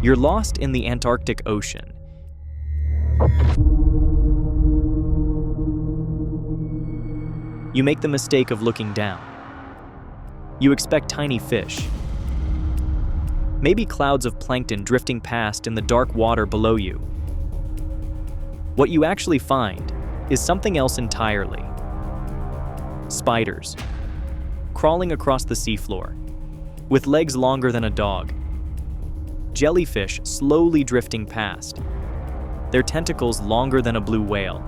You're lost in the Antarctic Ocean. You make the mistake of looking down. You expect tiny fish, maybe clouds of plankton drifting past in the dark water below you. What you actually find is something else entirely. Spiders, crawling across the seafloor, with legs longer than a dog. Jellyfish slowly drifting past, their tentacles longer than a blue whale.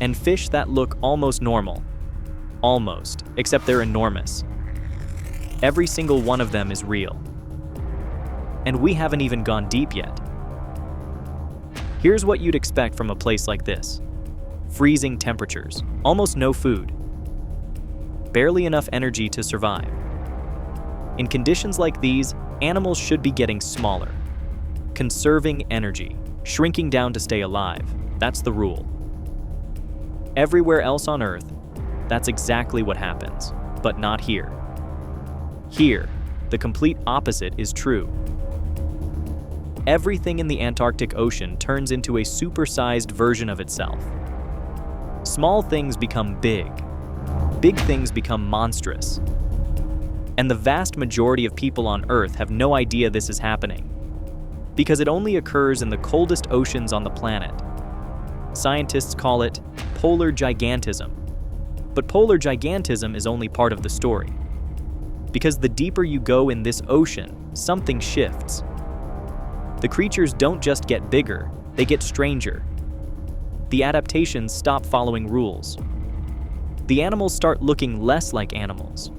And fish that look almost normal. Almost, except they're enormous. Every single one of them is real. And we haven't even gone deep yet. Here's what you'd expect from a place like this. Freezing temperatures, almost no food, barely enough energy to survive. In conditions like these, animals should be getting smaller, conserving energy, shrinking down to stay alive. That's the rule. Everywhere else on Earth, that's exactly what happens, but not here. Here, the complete opposite is true. Everything in the Antarctic Ocean turns into a supersized version of itself. Small things become big. Big things become monstrous. And the vast majority of people on Earth have no idea this is happening, because it only occurs in the coldest oceans on the planet. Scientists call it polar gigantism. But polar gigantism is only part of the story. Because the deeper you go in this ocean, something shifts. The creatures don't just get bigger, they get stranger. The adaptations stop following rules. The animals start looking less like animals,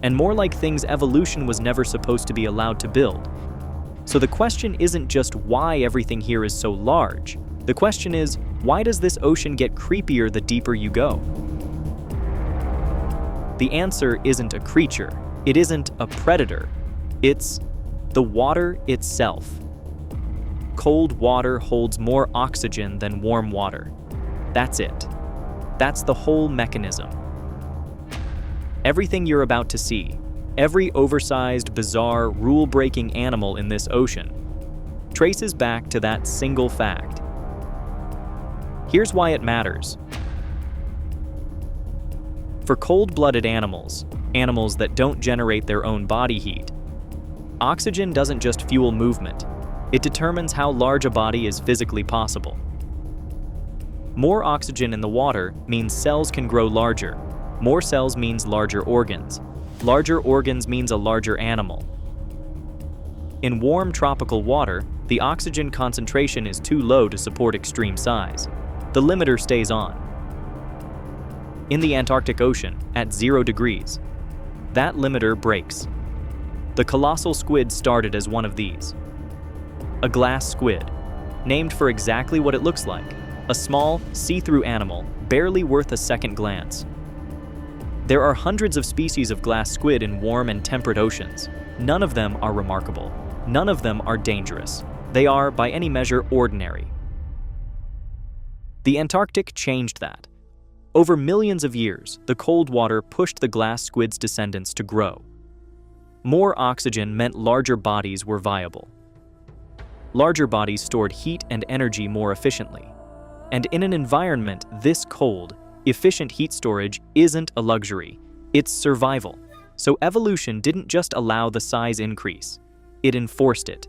and more like things evolution was never supposed to be allowed to build. So the question isn't just why everything here is so large. The question is, why does this ocean get creepier the deeper you go? The answer isn't a creature. It isn't a predator. It's the water itself. Cold water holds more oxygen than warm water. That's it. That's the whole mechanism. Everything you're about to see, every oversized, bizarre, rule-breaking animal in this ocean, traces back to that single fact. Here's why it matters. For cold-blooded animals, animals that don't generate their own body heat, oxygen doesn't just fuel movement, it determines how large a body is physically possible. More oxygen in the water means cells can grow larger. More cells means larger organs. Larger organs means a larger animal. In warm tropical water, the oxygen concentration is too low to support extreme size. The limiter stays on. In the Antarctic Ocean, at 0 degrees, that limiter breaks. The colossal squid started as one of these. A glass squid, named for exactly what it looks like, a small, see-through animal, barely worth a second glance. There are hundreds of species of glass squid in warm and temperate oceans. None of them are remarkable. None of them are dangerous. They are, by any measure, ordinary. The Antarctic changed that. Over millions of years, the cold water pushed the glass squid's descendants to grow. More oxygen meant larger bodies were viable. Larger bodies stored heat and energy more efficiently. And in an environment this cold, efficient heat storage isn't a luxury, it's survival. So evolution didn't just allow the size increase, it enforced it.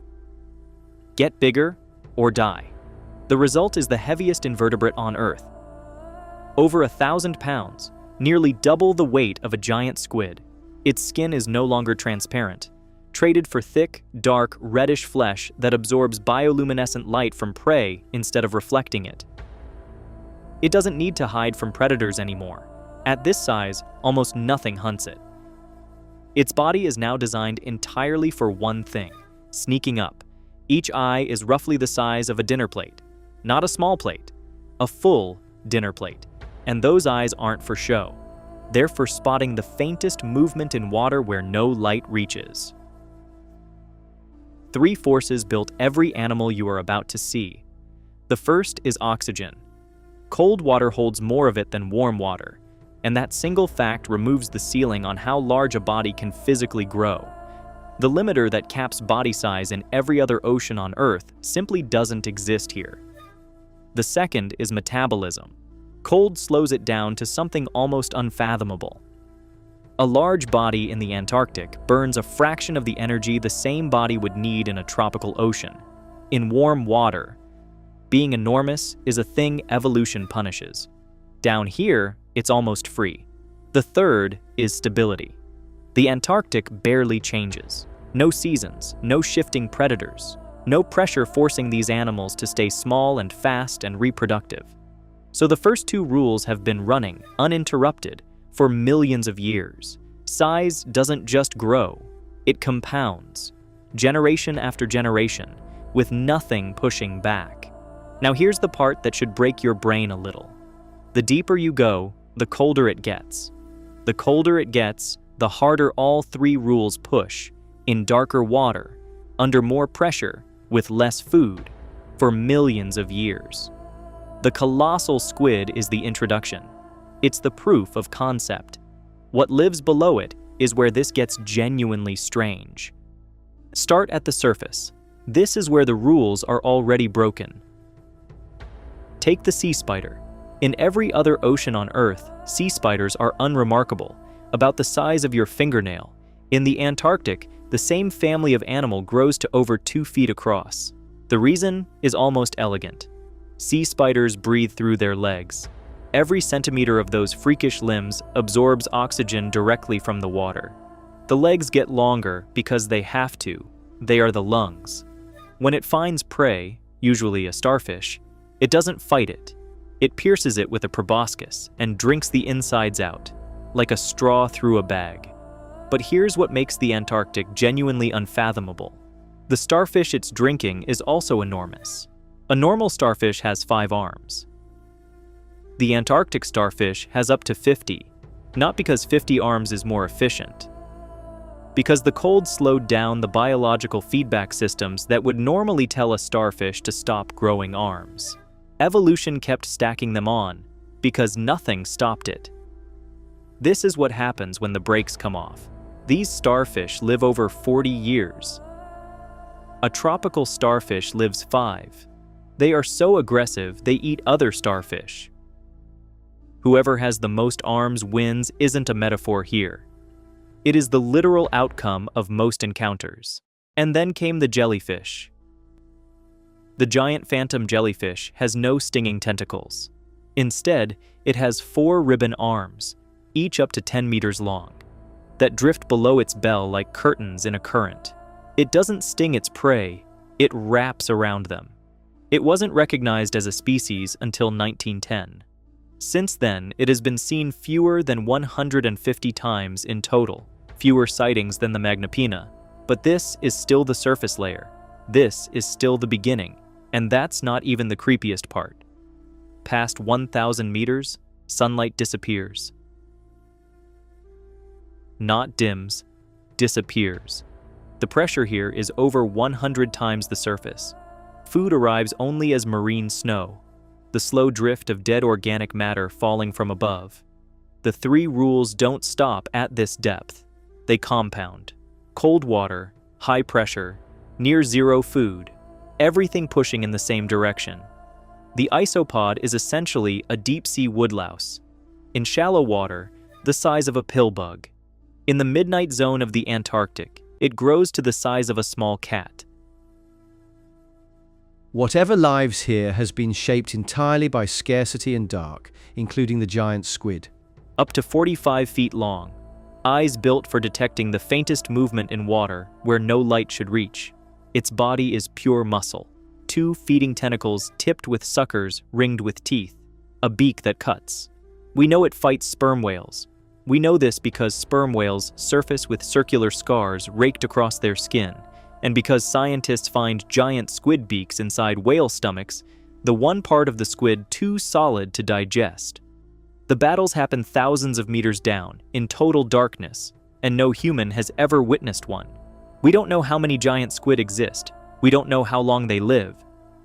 Get bigger or die. The result is the heaviest invertebrate on Earth. Over 1,000 pounds, nearly double the weight of a giant squid. Its skin is no longer transparent, traded for thick, dark, reddish flesh that absorbs bioluminescent light from prey instead of reflecting it. It doesn't need to hide from predators anymore. At this size, almost nothing hunts it. Its body is now designed entirely for one thing: sneaking up. Each eye is roughly the size of a dinner plate. Not a small plate, a full dinner plate. And those eyes aren't for show. They're for spotting the faintest movement in water where no light reaches. 3 forces built every animal you are about to see. The first is oxygen. Cold water holds more of it than warm water, and that single fact removes the ceiling on how large a body can physically grow. The limiter that caps body size in every other ocean on Earth simply doesn't exist here. The second is metabolism. Cold slows it down to something almost unfathomable. A large body in the Antarctic burns a fraction of the energy the same body would need in a tropical ocean, in warm water. Being enormous is a thing evolution punishes. Down here, it's almost free. The third is stability. The Antarctic barely changes. No seasons, no shifting predators, no pressure forcing these animals to stay small and fast and reproductive. So the first two rules have been running, uninterrupted, for millions of years. Size doesn't just grow, it compounds, generation after generation, with nothing pushing back. Now here's the part that should break your brain a little. The deeper you go, the colder it gets. The colder it gets, the harder all three rules push, in darker water, under more pressure, with less food, for millions of years. The colossal squid is the introduction. It's the proof of concept. What lives below it is where this gets genuinely strange. Start at the surface. This is where the rules are already broken. Take the sea spider. In every other ocean on Earth, sea spiders are unremarkable, about the size of your fingernail. In the Antarctic, the same family of animal grows to over 2 feet across. The reason is almost elegant. Sea spiders breathe through their legs. Every centimeter of those freakish limbs absorbs oxygen directly from the water. The legs get longer because they have to. They are the lungs. When it finds prey, usually a starfish, it doesn't fight it. It pierces it with a proboscis and drinks the insides out, like a straw through a bag. But here's what makes the Antarctic genuinely unfathomable. The starfish it's drinking is also enormous. A normal starfish has 5 arms. The Antarctic starfish has up to 50, not because 50 arms is more efficient. Because the cold slowed down the biological feedback systems that would normally tell a starfish to stop growing arms. Evolution kept stacking them on, because nothing stopped it. This is what happens when the brakes come off. These starfish live over 40 years. A tropical starfish lives 5. They are so aggressive they eat other starfish. Whoever has the most arms wins isn't a metaphor here. It is the literal outcome of most encounters. And then came the jellyfish. The giant phantom jellyfish has no stinging tentacles. Instead, it has 4 ribbon arms, each up to 10 meters long, that drift below its bell like curtains in a current. It doesn't sting its prey, it wraps around them. It wasn't recognized as a species until 1910. Since then, it has been seen fewer than 150 times in total, fewer sightings than the Magnapina. But this is still the surface layer. This is still the beginning, and that's not even the creepiest part. Past 1,000 meters, sunlight disappears. Not dims, disappears. The pressure here is over 100 times the surface. Food arrives only as marine snow, the slow drift of dead organic matter falling from above. The 3 rules don't stop at this depth. They compound. Cold water, high pressure, near zero food, everything pushing in the same direction. The isopod is essentially a deep-sea woodlouse. In shallow water, the size of a pill bug. In the midnight zone of the Antarctic, it grows to the size of a small cat. Whatever lives here has been shaped entirely by scarcity and dark, including the giant squid. Up to 45 feet long, eyes built for detecting the faintest movement in water where no light should reach. Its body is pure muscle. 2 feeding tentacles tipped with suckers ringed with teeth. A beak that cuts. We know it fights sperm whales. We know this because sperm whales surface with circular scars raked across their skin, and because scientists find giant squid beaks inside whale stomachs, the one part of the squid too solid to digest. The battles happen thousands of meters down, in total darkness, and no human has ever witnessed one. We don't know how many giant squid exist. We don't know how long they live.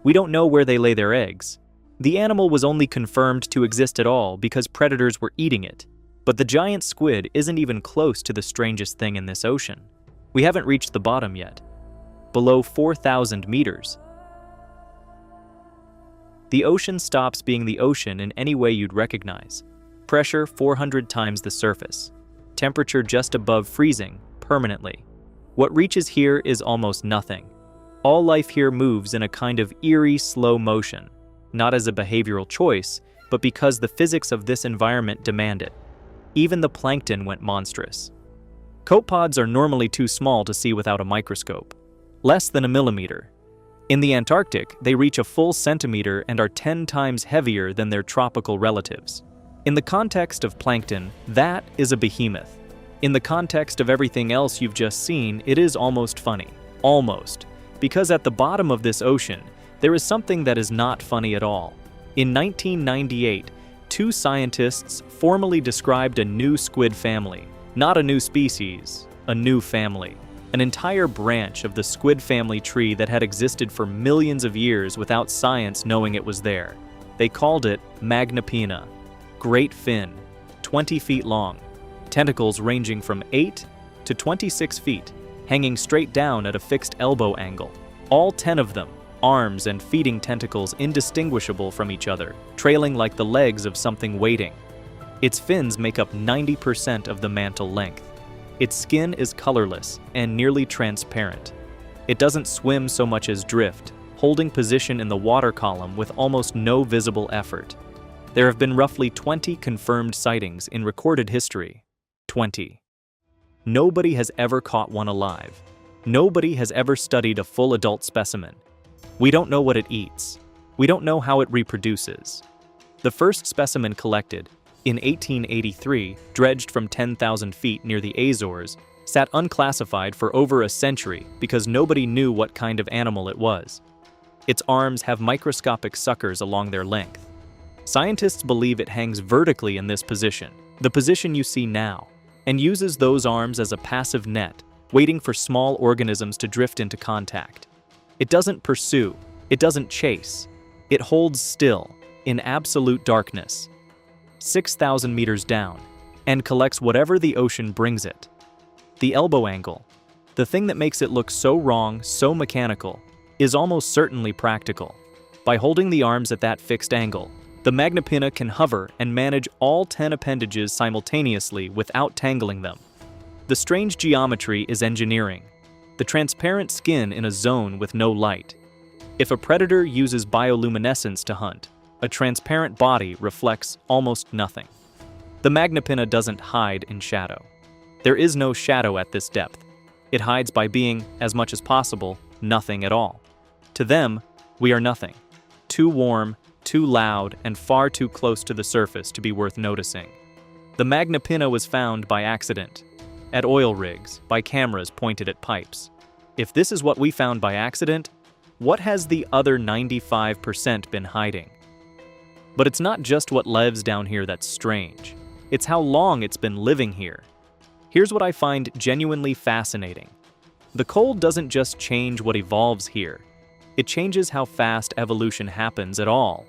We don't know where they lay their eggs. The animal was only confirmed to exist at all because predators were eating it. But the giant squid isn't even close to the strangest thing in this ocean. We haven't reached the bottom yet. Below 4,000 meters. The ocean stops being the ocean in any way you'd recognize. Pressure 400 times the surface. Temperature just above freezing, permanently. What reaches here is almost nothing. All life here moves in a kind of eerie slow motion, not as a behavioral choice, but because the physics of this environment demand it. Even the plankton went monstrous. Copepods are normally too small to see without a microscope, less than a millimeter. In the Antarctic, they reach a full centimeter and are 10 times heavier than their tropical relatives. In the context of plankton, that is a behemoth. In the context of everything else you've just seen, it is almost funny. Almost. Because at the bottom of this ocean, there is something that is not funny at all. In 1998, two scientists formally described a new squid family. Not a new species, a new family. An entire branch of the squid family tree that had existed for millions of years without science knowing it was there. They called it Magnapina. Great fin, 20 feet long, tentacles ranging from 8 to 26 feet, hanging straight down at a fixed elbow angle. All 10 of them, arms and feeding tentacles indistinguishable from each other, trailing like the legs of something waiting. Its fins make up 90% of the mantle length. Its skin is colorless and nearly transparent. It doesn't swim so much as drift, holding position in the water column with almost no visible effort. There have been roughly 20 confirmed sightings in recorded history. 20. Nobody has ever caught one alive. Nobody has ever studied a full adult specimen. We don't know what it eats. We don't know how it reproduces. The first specimen collected, in 1883, dredged from 10,000 feet near the Azores, sat unclassified for over a century because nobody knew what kind of animal it was. Its arms have microscopic suckers along their length. Scientists believe it hangs vertically in this position, the position you see now, and uses those arms as a passive net, waiting for small organisms to drift into contact. It doesn't pursue, it doesn't chase. It holds still, in absolute darkness, 6,000 meters down, and collects whatever the ocean brings it. The elbow angle, the thing that makes it look so wrong, so mechanical, is almost certainly practical. By holding the arms at that fixed angle, the Magnapina can hover and manage all 10 appendages simultaneously without tangling them. The strange geometry is engineering. The transparent skin in a zone with no light. If a predator uses bioluminescence to hunt, a transparent body reflects almost nothing. The Magnapina doesn't hide in shadow. There is no shadow at this depth. It hides by being, as much as possible, nothing at all. To them, we are nothing. Too warm, too loud, and far too close to the surface to be worth noticing. The Magnapina was found by accident, at oil rigs, by cameras pointed at pipes. If this is what we found by accident, what has the other 95% been hiding? But it's not just what lives down here that's strange. It's how long it's been living here. Here's what I find genuinely fascinating. The cold doesn't just change what evolves here. It changes how fast evolution happens at all.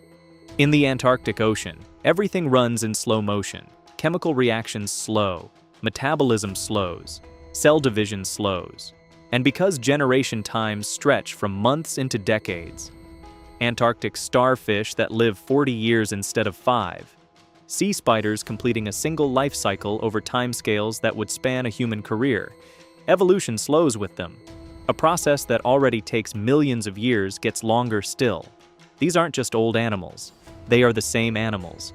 In the Antarctic Ocean, everything runs in slow motion. Chemical reactions slow, metabolism slows, cell division slows. And because generation times stretch from months into decades, Antarctic starfish that live 40 years instead of 5, sea spiders completing a single life cycle over timescales that would span a human career, evolution slows with them. A process that already takes millions of years gets longer still. These aren't just old animals. They are the same animals,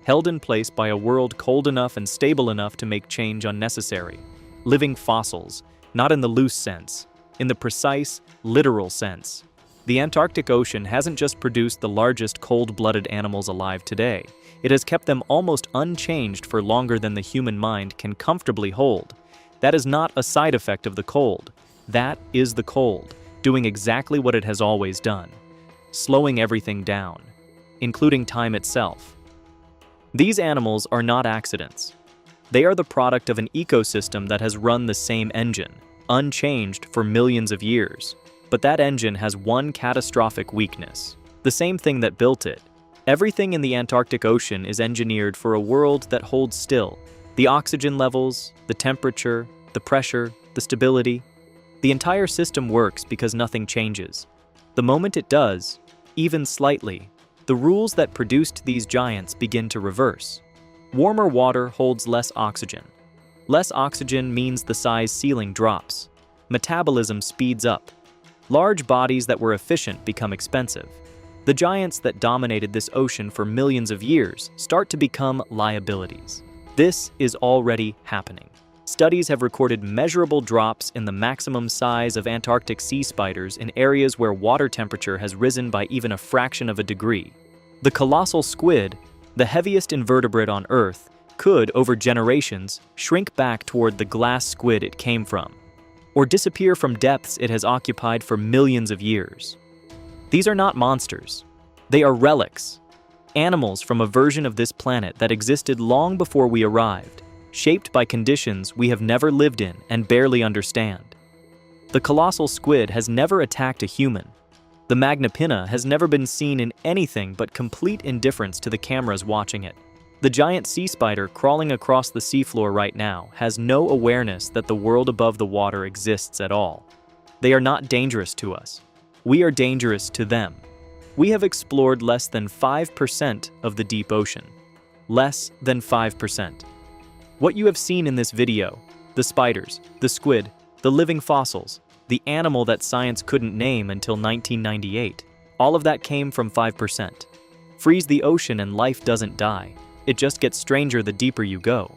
held in place by a world cold enough and stable enough to make change unnecessary. Living fossils, not in the loose sense, in the precise, literal sense. The Antarctic Ocean hasn't just produced the largest cold-blooded animals alive today. It has kept them almost unchanged for longer than the human mind can comfortably hold. That is not a side effect of the cold. That is the cold, doing exactly what it has always done, slowing everything down, including time itself. These animals are not accidents. They are the product of an ecosystem that has run the same engine, unchanged for millions of years. But that engine has one catastrophic weakness, the same thing that built it. Everything in the Antarctic Ocean is engineered for a world that holds still. The oxygen levels, the temperature, the pressure, the stability. The entire system works because nothing changes. The moment it does, even slightly, the rules that produced these giants begin to reverse. Warmer water holds less oxygen. Less oxygen means the size ceiling drops. Metabolism speeds up. Large bodies that were efficient become expensive. The giants that dominated this ocean for millions of years start to become liabilities. This is already happening. Studies have recorded measurable drops in the maximum size of Antarctic sea spiders in areas where water temperature has risen by even a fraction of a degree. The colossal squid, the heaviest invertebrate on Earth, could, over generations, shrink back toward the glass squid it came from, or disappear from depths it has occupied for millions of years. These are not monsters. They are relics, animals from a version of this planet that existed long before we arrived, shaped by conditions we have never lived in and barely understand. The colossal squid has never attacked a human. The magna pinna has never been seen in anything but complete indifference to the cameras watching it. The giant sea spider crawling across the seafloor right now has no awareness that the world above the water exists at all. They are not dangerous to us. We are dangerous to them. We have explored less than 5% of the deep ocean. Less than 5%. What you have seen in this video, the spiders, the squid, the living fossils, the animal that science couldn't name until 1998, all of that came from 5%. Freeze the ocean and life doesn't die. It just gets stranger the deeper you go.